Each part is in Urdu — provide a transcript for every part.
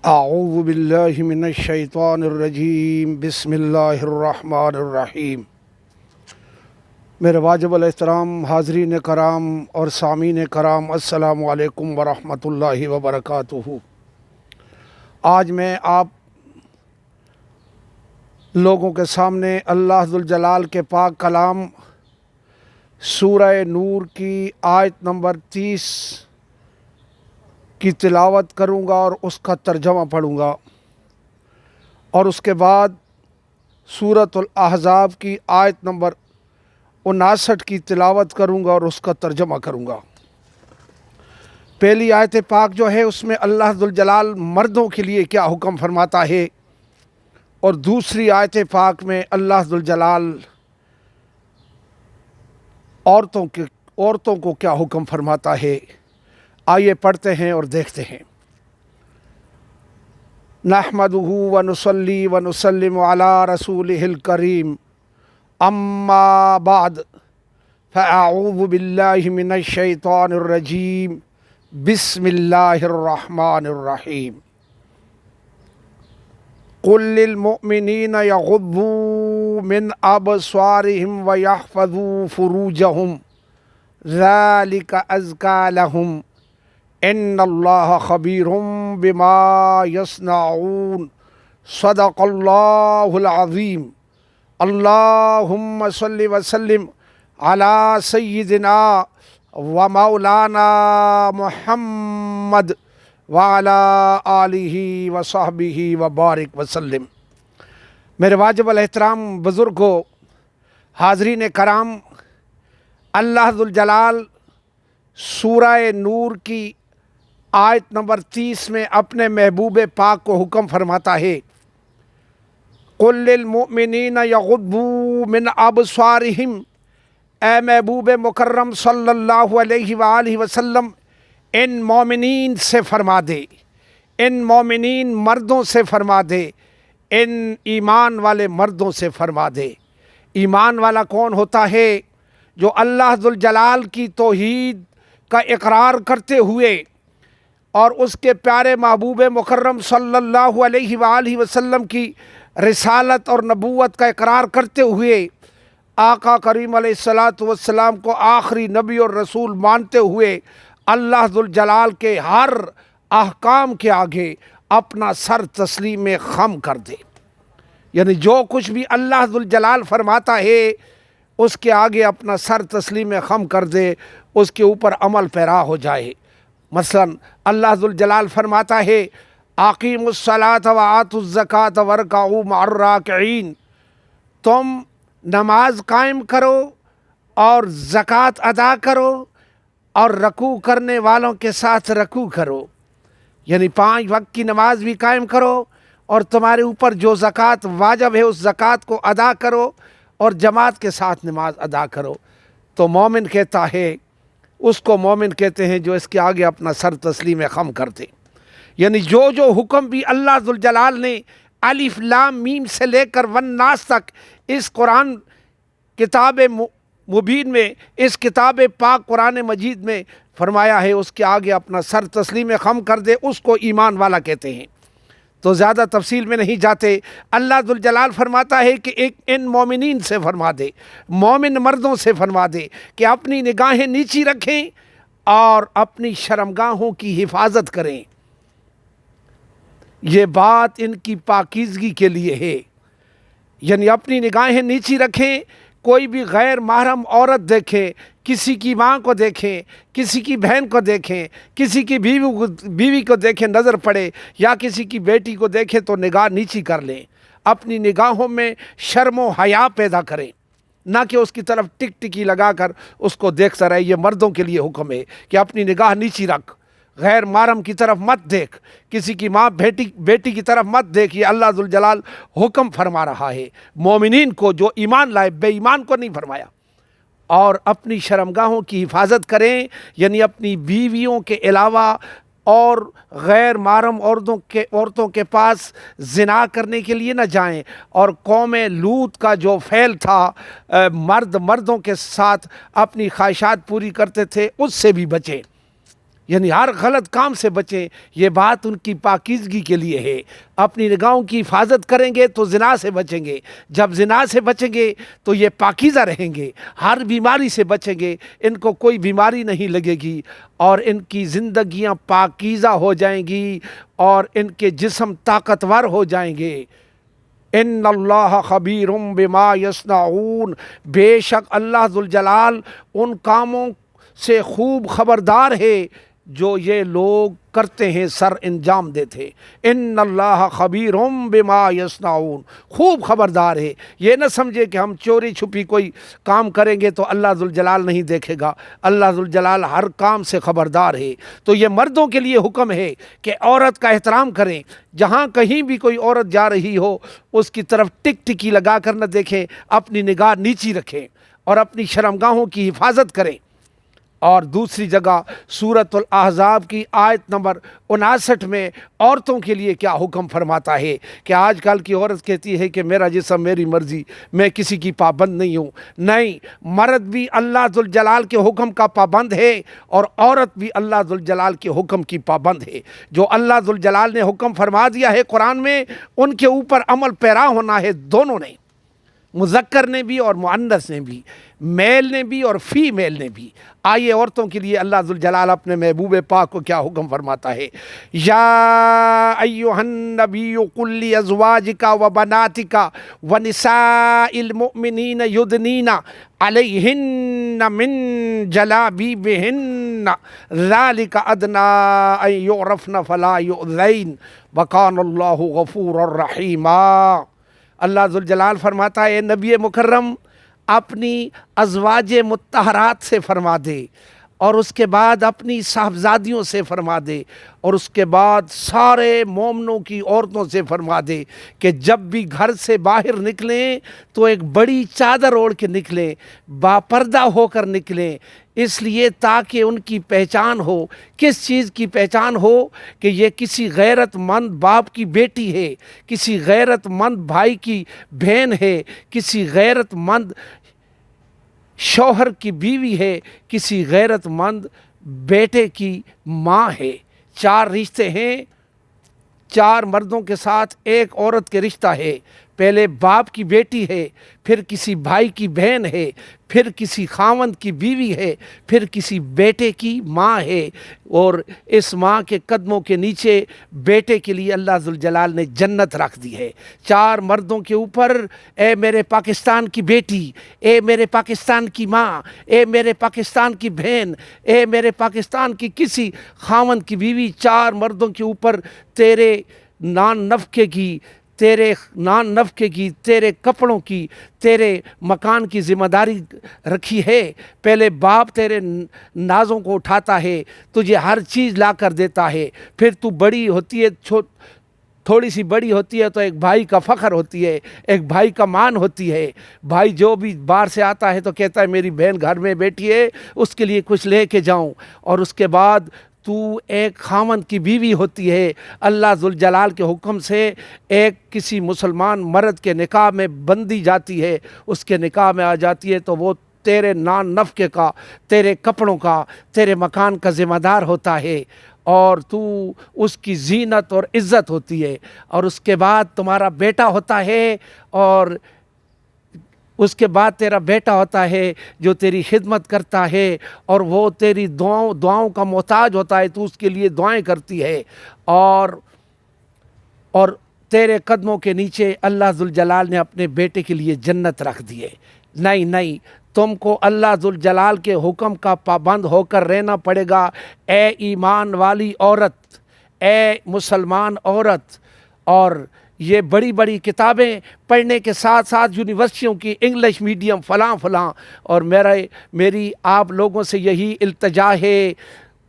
اعوذ باللہ من الشیطان الرجیم بسم اللہ الرحمن الرحیم۔ میرے واجب الاحترام حاضرین کرام اور سامعین کرام، السلام علیکم ورحمۃ اللہ وبرکاتہ۔ آج میں آپ لوگوں کے سامنے اللہ ذوالجلال کے پاک کلام سورہ نور کی آیت نمبر 30 کی تلاوت کروں گا اور اس کا ترجمہ پڑھوں گا، اور اس کے بعد سورۃ الاحزاب کی آیت نمبر 59 کی تلاوت کروں گا اور اس کا ترجمہ کروں گا۔ پہلی آیت پاک جو ہے اس میں اللہ ذوالجلال مردوں کے لیے کیا حکم فرماتا ہے، اور دوسری آیت پاک میں اللہ ذوالجلال عورتوں کو کیا حکم فرماتا ہے۔ آئیے پڑھتے ہیں اور دیکھتے ہیں۔ نحمدہ ونصلی ونسلم علی رسولہ الکریم، اما بعد فاعوذ باللہ من الشیطان الرجیم، بسم اللہ الرحمن الرحیم۔ قل للمؤمنین یغضوا من ابصارہم ویحفظوا فروجہم ذالک ازکی لہم ان اللہ خبیر بما یصنعون، صدق اللہ العظیم۔ اللہم صلی وسلم علی سیدنا و مولانا محمد وعلی آلہ وصحبہ وبارک وسلم۔ میرے واجب الاحترام بزرگوں، حاضرین کرام، اللہ ذوالجلال سورہ نور کی آیت نمبر 30 میں اپنے محبوب پاک کو حکم فرماتا ہے، قل للمؤمنین یغضوا من ابصارہم، اے محبوب مکرم صلی اللہ علیہ وآلہ وسلم ان مومنین سے فرما دے، ان مومنین مردوں سے فرما دے، ان ایمان والے مردوں سے فرما دے۔ ایمان والا کون ہوتا ہے؟ جو اللہ ذوالجلال کی توحید کا اقرار کرتے ہوئے اور اس کے پیارے محبوب مکرم صلی اللہ علیہ وآلہ وسلم کی رسالت اور نبوت کا اقرار کرتے ہوئے آقا کریم علیہ الصلاۃ والسلام کو آخری نبی اور رسول مانتے ہوئے اللہ ذوالجلال کے ہر احکام کے آگے اپنا سر تسلیم خم کر دے، یعنی جو کچھ بھی اللہ ذوالجلال فرماتا ہے اس کے آگے اپنا سر تسلیم خم کر دے، اس کے اوپر عمل پیرا ہو جائے۔ مثلا اللہ ذوالجلال فرماتا ہے، اقیموا الصلاۃ وآتوا الزکوٰۃ وارکعوا مع الراکعین، تم نماز قائم کرو اور زکوٰۃ ادا کرو اور رکوع کرنے والوں کے ساتھ رکوع کرو، یعنی 5 وقت کی نماز بھی قائم کرو، اور تمہارے اوپر جو زکوٰۃ واجب ہے اس زکوٰۃ کو ادا کرو اور جماعت کے ساتھ نماز ادا کرو۔ تو مومن کہتا ہے، اس کو مومن کہتے ہیں جو اس کے آگے اپنا سر تسلیم خم کرتے، یعنی جو حکم بھی اللہ ذوالجلال نے الف لام میم سے لے کر والناس تک اس قرآن کتاب مبین میں، اس کتاب پاک قرآن مجید میں فرمایا ہے، اس کے آگے اپنا سر تسلیم خم کر دے، اس کو ایمان والا کہتے ہیں۔ تو زیادہ تفصیل میں نہیں جاتے، اللہ ذوالجلال فرماتا ہے کہ ان مومنین سے فرما دے، مومن مردوں سے فرما دے کہ اپنی نگاہیں نیچی رکھیں اور اپنی شرمگاہوں کی حفاظت کریں۔ یہ بات ان کی پاکیزگی کے لیے ہے، یعنی اپنی نگاہیں نیچی رکھیں، کوئی بھی غیر محرم عورت دیکھیں، کسی کی ماں کو دیکھیں، کسی کی بہن کو دیکھیں، کسی کی بیوی کو دیکھیں نظر پڑے، یا کسی کی بیٹی کو دیکھیں تو نگاہ نیچی کر لیں، اپنی نگاہوں میں شرم و حیا پیدا کریں، نہ کہ اس کی طرف ٹک ٹکی لگا کر اس کو دیکھتا رہے۔ یہ مردوں کے لیے حکم ہے کہ اپنی نگاہ نیچی رکھ، غیر محرم کی طرف مت دیکھ، کسی کی ماں بیٹی کی طرف مت دیکھ۔ یہ اللہ ذوالجلال حکم فرما رہا ہے مومنین کو، جو ایمان لائے، بے ایمان کو نہیں فرمایا۔ اور اپنی شرمگاہوں کی حفاظت کریں، یعنی اپنی بیویوں کے علاوہ اور غیر محرم عورتوں کے پاس زنا کرنے کے لیے نہ جائیں، اور قوم لوط کا جو فعل تھا، مردوں کے ساتھ اپنی خواہشات پوری کرتے تھے، اس سے بھی بچیں۔ یعنی ہر غلط کام سے بچیں، یہ بات ان کی پاکیزگی کے لیے ہے۔ اپنی نگاہوں کی حفاظت کریں گے تو زنا سے بچیں گے، جب زنا سے بچیں گے تو یہ پاکیزہ رہیں گے، ہر بیماری سے بچیں گے، ان کو کوئی بیماری نہیں لگے گی اور ان کی زندگیاں پاکیزہ ہو جائیں گی اور ان کے جسم طاقتور ہو جائیں گے۔ ان اللہ خبیر بما یصنعون، بے شک اللہ ذوالجلال ان کاموں سے خوب خبردار ہے جو یہ لوگ کرتے ہیں، سر انجام دیتے۔ ان اللہ خبیر بما یصنعون، خوب خبردار ہے۔ یہ نہ سمجھے کہ ہم چوری چھپی کوئی کام کریں گے تو اللہ ذوالجلال نہیں دیکھے گا، اللہ ذوالجلال ہر کام سے خبردار ہے۔ تو یہ مردوں کے لیے حکم ہے کہ عورت کا احترام کریں، جہاں کہیں بھی کوئی عورت جا رہی ہو اس کی طرف ٹک ٹکی لگا کر نہ دیکھیں، اپنی نگاہ نیچی رکھیں اور اپنی شرمگاہوں کی حفاظت کریں۔ اور دوسری جگہ سورۃ الاحزاب کی آیت نمبر 59 میں عورتوں کے لیے کیا حکم فرماتا ہے کہ آج کل کی عورت کہتی ہے کہ میرا جسم میری مرضی، میں کسی کی پابند نہیں ہوں۔ نہیں، مرد بھی اللہ ذوالجلال کے حکم کا پابند ہے اور عورت بھی اللہ ذوالجلال کے حکم کی پابند ہے۔ جو اللہ ذوالجلال نے حکم فرما دیا ہے قرآن میں، ان کے اوپر عمل پیرا ہونا ہے، دونوں نے، مذکر نے بھی اور مؤنث نے بھی، میل نے بھی اور فیمیل نے بھی۔ آئیے عورتوں کے لیے اللہ ذوالجلال اپنے محبوب پاک کو کیا حکم فرماتا ہے۔ یا ایھا النبی قل لازواجک وبناتک ونساء المؤمنین یدنین علیہن من جلابیبہن ذلک ادنی ان یعرفن فلا یؤذین وکان اللہ غفورا رحیما۔ اللہ ذوالجلال فرماتا ہے، اے نبی مکرم اپنی ازواج مطہرات سے فرما دے اور اس کے بعد اپنی صاحبزادیوں سے فرما دے اور اس کے بعد سارے مومنوں کی عورتوں سے فرما دے کہ جب بھی گھر سے باہر نکلیں تو ایک بڑی چادر اوڑھ کے نکلیں، باپردہ ہو کر نکلیں، اس لیے تاکہ ان کی پہچان ہو۔ کس چیز کی پہچان ہو؟ کہ یہ کسی غیرت مند باپ کی بیٹی ہے، کسی غیرت مند بھائی کی بہن ہے، کسی غیرت مند شوہر کی بیوی ہے، کسی غیرت مند بیٹے کی ماں ہے۔ 4 رشتے ہیں، 4 مردوں کے ساتھ ایک عورت کے رشتہ ہے۔ پہلے باپ کی بیٹی ہے، پھر کسی بھائی کی بہن ہے، پھر کسی خاوند کی بیوی ہے، پھر کسی بیٹے کی ماں ہے، اور اس ماں کے قدموں کے نیچے بیٹے کے لیے اللہ ذوالجلال نے جنت رکھ دی ہے۔ 4 مردوں کے اوپر، اے میرے پاکستان کی بیٹی، اے میرے پاکستان کی ماں، اے میرے پاکستان کی بہن، اے میرے پاکستان کی کسی خاوند کی بیوی، 4 مردوں کے اوپر تیرے نان نفقے کی، تیرے کپڑوں کی، تیرے مکان کی ذمہ داری رکھی ہے۔ پہلے باپ تیرے نازوں کو اٹھاتا ہے، تجھے ہر چیز لا کر دیتا ہے، پھر تو بڑی ہوتی ہے، تھوڑی سی بڑی ہوتی ہے تو ایک بھائی کا فخر ہوتی ہے، ایک بھائی کا مان ہوتی ہے۔ بھائی جو بھی باہر سے آتا ہے تو کہتا ہے میری بہن گھر میں بیٹھی ہے، اس کے لیے کچھ لے کے جاؤں۔ اور اس کے بعد تو ایک خاوند کی بیوی ہوتی ہے، اللہ ذوالجلال کے حکم سے ایک کسی مسلمان مرد کے نکاح میں بندی جاتی ہے، اس کے نکاح میں آ جاتی ہے تو وہ تیرے نان نفقے کا، تیرے کپڑوں کا، تیرے مکان کا ذمہ دار ہوتا ہے اور تو اس کی زینت اور عزت ہوتی ہے۔ اور اس کے بعد تمہارا بیٹا ہوتا ہے، اور اس کے بعد تیرا بیٹا ہوتا ہے جو تیری خدمت کرتا ہے اور وہ تیری دعاؤں کا محتاج ہوتا ہے، تو اس کے لیے دعائیں کرتی ہے، اور تیرے قدموں کے نیچے اللہ ذوالجلال نے اپنے بیٹے کے لیے جنت رکھ دی ہے۔ نہیں، تم کو اللہ ذوالجلال کے حکم کا پابند ہو کر رہنا پڑے گا، اے ایمان والی عورت، اے مسلمان عورت۔ اور یہ بڑی بڑی کتابیں پڑھنے کے ساتھ ساتھ یونیورسٹیوں کی انگلش میڈیم فلاں، اور میری آپ لوگوں سے یہی التجا ہے،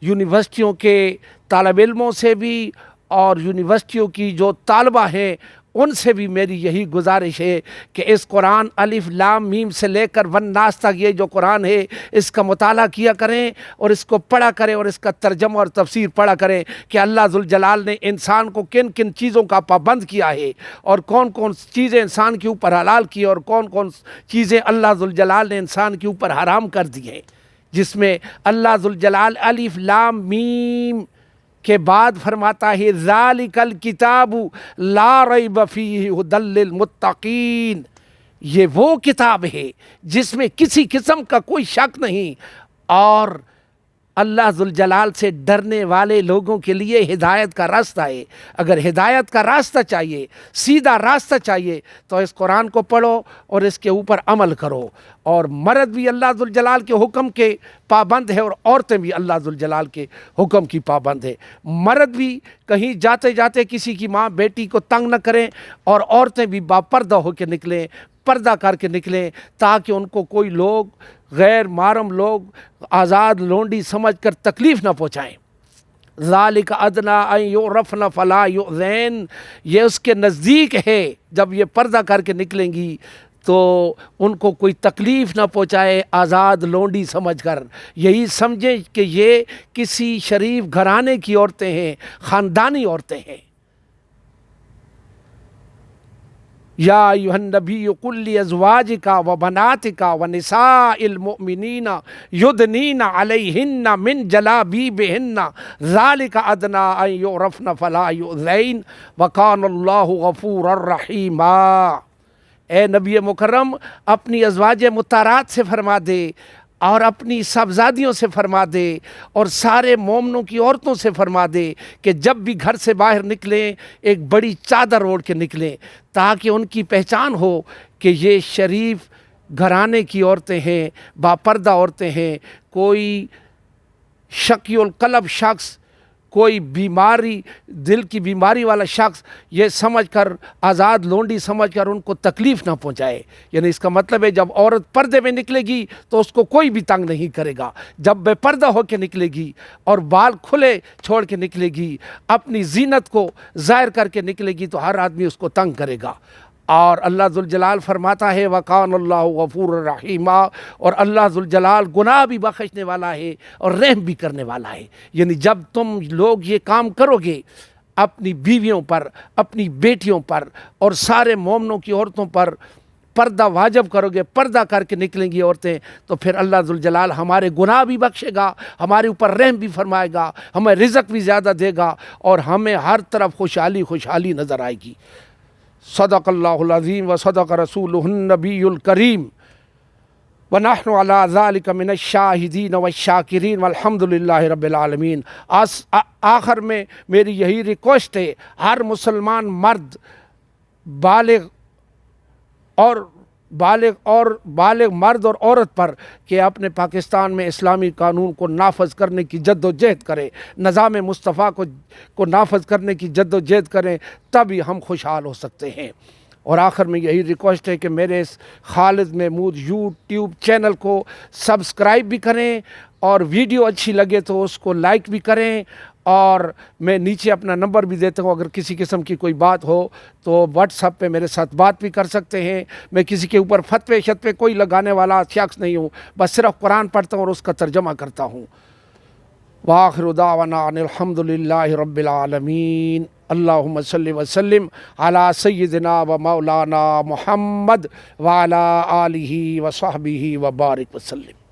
یونیورسٹیوں کے طالب علموں سے بھی اور یونیورسٹیوں کی جو طالبہ ہیں ان سے بھی میری یہی گزارش ہے کہ اس قرآن الف لام میم سے لے کر والناس تک یہ جو قرآن ہے اس کا مطالعہ کیا کریں اور اس کو پڑھا کریں اور اس کا ترجمہ اور تفسیر پڑھا کریں کہ اللہ ذوالجلال نے انسان کو کن کن چیزوں کا پابند کیا ہے اور کون کون چیزیں انسان کے اوپر حلال کی اور کون کون چیزیں اللہ ذوالجلال نے انسان کے اوپر حرام کر دی ہیں۔ جس میں اللہ ذوالجلال الف لام میم کے بعد فرماتا ہے ذالک الکتاب لا ریب فیہ ھدی للمتقین، یہ وہ کتاب ہے جس میں کسی قسم کا کوئی شک نہیں، اور اللہ ذوالجلال سے ڈرنے والے لوگوں کے لیے ہدایت کا راستہ ہے۔ اگر ہدایت کا راستہ چاہیے، سیدھا راستہ چاہیے، تو اس قرآن کو پڑھو اور اس کے اوپر عمل کرو۔ اور مرد بھی اللہ ذوالجلال کے حکم کے پابند ہے، اور عورتیں بھی اللہ ذوالجلال کے حکم کی پابند ہے۔ مرد بھی کہیں جاتے جاتے کسی کی ماں بیٹی کو تنگ نہ کریں، اور عورتیں بھی باپردہ ہو کے نکلیں، پردہ کر کے نکلیں، تاکہ ان کو کوئی لوگ غیر محرم لوگ آزاد لونڈی سمجھ کر تکلیف نہ پہنچائیں۔ ذالک ادنیٰ ان یعرفن فلا یؤذین، یہ اس کے نزدیک ہے جب یہ پردہ کر کے نکلیں گی تو ان کو کوئی تکلیف نہ پہنچائے آزاد لونڈی سمجھ کر، یہی سمجھیں کہ یہ کسی شریف گھرانے کی عورتیں ہیں، خاندانی عورتیں ہیں۔ یا ایھا النبی قل لازواجک وبناتک ونساء المؤمنین یدنین علیہن من جلابیبہن ذالک ادنیٰ ان یعرفن فلا یؤذین وکان اللہ غفورا رحیما۔ اے نبی مکرم، اپنی ازواج مطہرات سے فرما دے، اور اپنی صاحبزادیوں سے فرما دے، اور سارے مومنوں کی عورتوں سے فرما دے کہ جب بھی گھر سے باہر نکلیں ایک بڑی چادر اوڑھ کے نکلیں، تاکہ ان کی پہچان ہو کہ یہ شریف گھرانے کی عورتیں ہیں، باپردہ عورتیں ہیں۔ کوئی شقی القلب شخص، کوئی بیماری، دل کی بیماری والا شخص یہ سمجھ کر آزاد لونڈی سمجھ کر ان کو تکلیف نہ پہنچائے۔ یعنی اس کا مطلب ہے جب عورت پردے میں نکلے گی تو اس کو کوئی بھی تنگ نہیں کرے گا، جب بے پردہ ہو کے نکلے گی اور بال کھلے چھوڑ کے نکلے گی، اپنی زینت کو ظاہر کر کے نکلے گی، تو ہر آدمی اس کو تنگ کرے گا۔ اور اللہ ذوالجلال فرماتا ہے وَقَانَ اللَّهُ غَفُورًا رَحِيمًا، اور اللہ ذوالجلال گناہ بھی بخشنے والا ہے اور رحم بھی کرنے والا ہے۔ یعنی جب تم لوگ یہ کام کرو گے اپنی بیویوں پر، اپنی بیٹیوں پر اور سارے مومنوں کی عورتوں پر پردہ واجب کرو گے، پردہ کر کے نکلیں گی عورتیں، تو پھر اللہ ذوالجلال ہمارے گناہ بھی بخشے گا، ہمارے اوپر رحم بھی فرمائے گا، ہمیں رزق بھی زیادہ دے گا، اور ہمیں ہر طرف خوشحالی خوشحالی نظر آئے گی۔ صدق اللہ العظیم و صدق رسولہ النبی الکریم، ونحن علی ذلک من الشاہدین والشاکرین والحمد للہ رب العالمین۔ آخر میں میری یہی ریکویسٹ ہے ہر مسلمان مرد بالغ مرد اور عورت پر کہ اپنے پاکستان میں اسلامی قانون کو نافذ کرنے کی جد و جہد کریں، نظام مصطفیٰ کو نافذ کرنے کی جد و جہد کریں، تبھی ہم خوشحال ہو سکتے ہیں۔ اور آخر میں یہی ریکویسٹ ہے کہ میرے اس خالد محمود یوٹیوب چینل کو سبسکرائب بھی کریں، اور ویڈیو اچھی لگے تو اس کو لائک بھی کریں، اور میں نیچے اپنا نمبر بھی دیتا ہوں، اگر کسی قسم کی کوئی بات ہو تو واٹس ایپ پہ میرے ساتھ بات بھی کر سکتے ہیں۔ میں کسی کے اوپر فتوے شتوے کوئی لگانے والا شخص نہیں ہوں، بس صرف قرآن پڑھتا ہوں اور اس کا ترجمہ کرتا ہوں۔ وآخر دعوانا ان الحمد للہ رب العالمین۔ اللہم صلی وسلم علی سیدنا و مولانا محمد وعلی آلہ وصحبہ وبارک وسلم۔